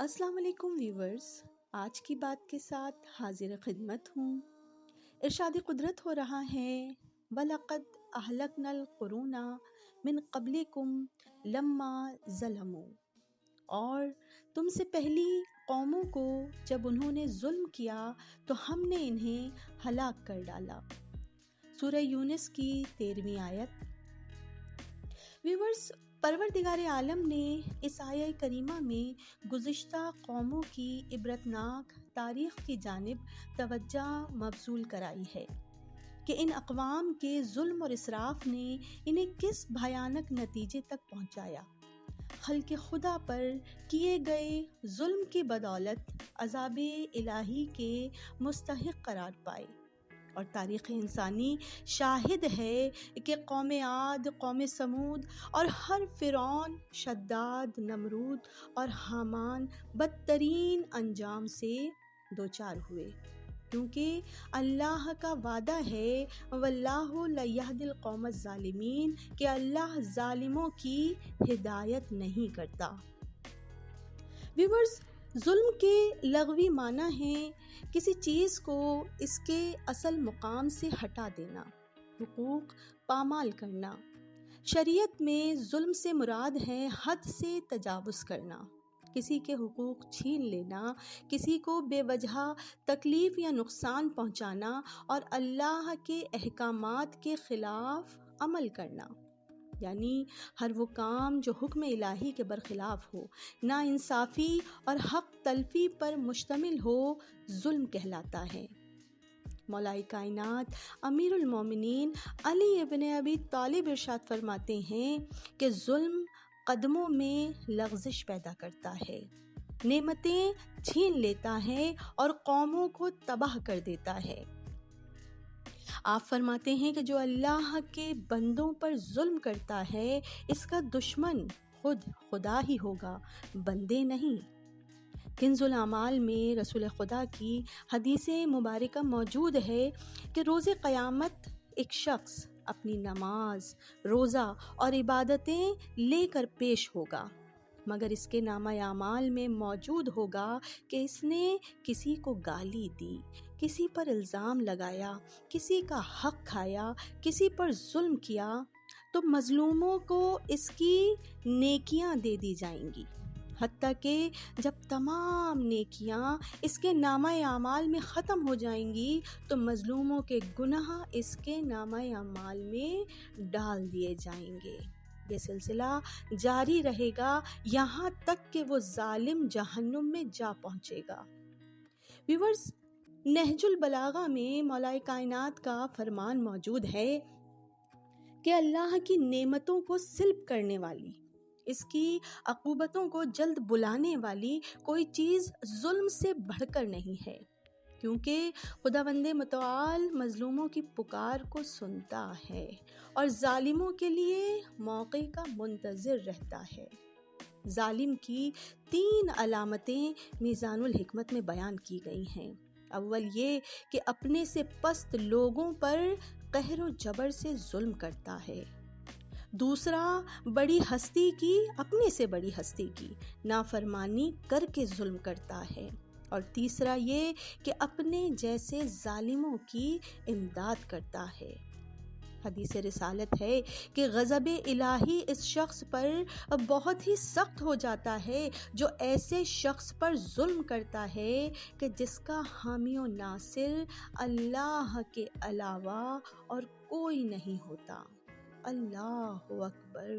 السلام علیکم ویورز، آج کی بات کے ساتھ حاضر خدمت ہوں۔ ارشاد قدرت ہو رہا ہے وَلَقَدْ أَهْلَكْنَا الْقُرُونَ مِنْ قَبْلِكُمْ لَمَّا ظَلَمُوا، اور تم سے پہلی قوموں کو جب انہوں نے ظلم کیا تو ہم نے انہیں ہلاک کر ڈالا۔ سورہ یونس کی 13ویں آیت۔ ویورز، پروردگار عالم نے اس آیہ کریمہ میں گزشتہ قوموں کی عبرتناک تاریخ کی جانب توجہ مبذول کرائی ہے کہ ان اقوام کے ظلم اور اسراف نے انہیں کس بھیانک نتیجے تک پہنچایا۔ خلق خدا پر کیے گئے ظلم کی بدولت عذاب الہی کے مستحق قرار پائے، اور تاریخ انسانی شاہد ہے کہ قوم عاد، قوم سمود اور ہر فرعون، شداد، نمرود اور حامان بدترین انجام سے دوچار ہوئے، کیونکہ اللہ کا وعدہ ہے وَاللَّهُ لَيَهْدِي الْقَوْمَ الظَّالِمِينَ کہ اللہ ظالموں کی ہدایت نہیں کرتا۔ ویورز، ظلم کے لغوی معنی ہیں کسی چیز کو اس کے اصل مقام سے ہٹا دینا، حقوق پامال کرنا۔ شریعت میں ظلم سے مراد ہے حد سے تجاوز کرنا، کسی کے حقوق چھین لینا، کسی کو بے وجہ تکلیف یا نقصان پہنچانا اور اللہ کے احکامات کے خلاف عمل کرنا، یعنی ہر وہ کام جو حکم الہی کے برخلاف ہو، ناانصافی اور حق تلفی پر مشتمل ہو، ظلم کہلاتا ہے۔ مولا کائنات امیر المومنین علی ابن ابی طالب ارشاد فرماتے ہیں کہ ظلم قدموں میں لغزش پیدا کرتا ہے، نعمتیں چھین لیتا ہے اور قوموں کو تباہ کر دیتا ہے۔ آپ فرماتے ہیں کہ جو اللہ کے بندوں پر ظلم کرتا ہے اس کا دشمن خود خدا ہی ہوگا، بندے نہیں۔ کنز الاعمال میں رسول خدا کی حدیث مبارکہ موجود ہے کہ روز قیامت ایک شخص اپنی نماز، روزہ اور عبادتیں لے کر پیش ہوگا، مگر اس کے نامہ اعمال میں موجود ہوگا کہ اس نے کسی کو گالی دی، کسی پر الزام لگایا، کسی کا حق کھایا، کسی پر ظلم کیا، تو مظلوموں کو اس کی نیکیاں دے دی جائیں گی، حتیٰ کہ جب تمام نیکیاں اس کے نامہ اعمال میں ختم ہو جائیں گی تو مظلوموں کے گناہ اس کے نامہ اعمال میں ڈال دیے جائیں گے۔ یہ سلسلہ جاری رہے گا یہاں تک کہ وہ ظالم جہنم میں جا پہنچے گا۔ ویورز، نہج البلاغہ میں مولا کائنات کا فرمان موجود ہے کہ اللہ کی نعمتوں کو سلب کرنے والی، اس کی عقوبتوں کو جلد بلانے والی کوئی چیز ظلم سے بڑھ کر نہیں ہے، کیونکہ خداوند متعال مظلوموں کی پکار کو سنتا ہے اور ظالموں کے لیے موقع کا منتظر رہتا ہے۔ ظالم کی 3 علامتیں میزان الحکمت میں بیان کی گئی ہیں۔ اول یہ کہ اپنے سے پست لوگوں پر قہر و جبر سے ظلم کرتا ہے۔ دوسرا، بڑی ہستی کی، اپنے سے بڑی ہستی کی نافرمانی کر کے ظلم کرتا ہے۔ اور تیسرا یہ کہ اپنے جیسے ظالموں کی امداد کرتا ہے۔ حدیث رسالت ہے کہ غضب الہی اس شخص پر بہت ہی سخت ہو جاتا ہے جو ایسے شخص پر ظلم کرتا ہے کہ جس کا حامی و ناصر اللہ کے علاوہ اور کوئی نہیں ہوتا۔ اللہ اکبر۔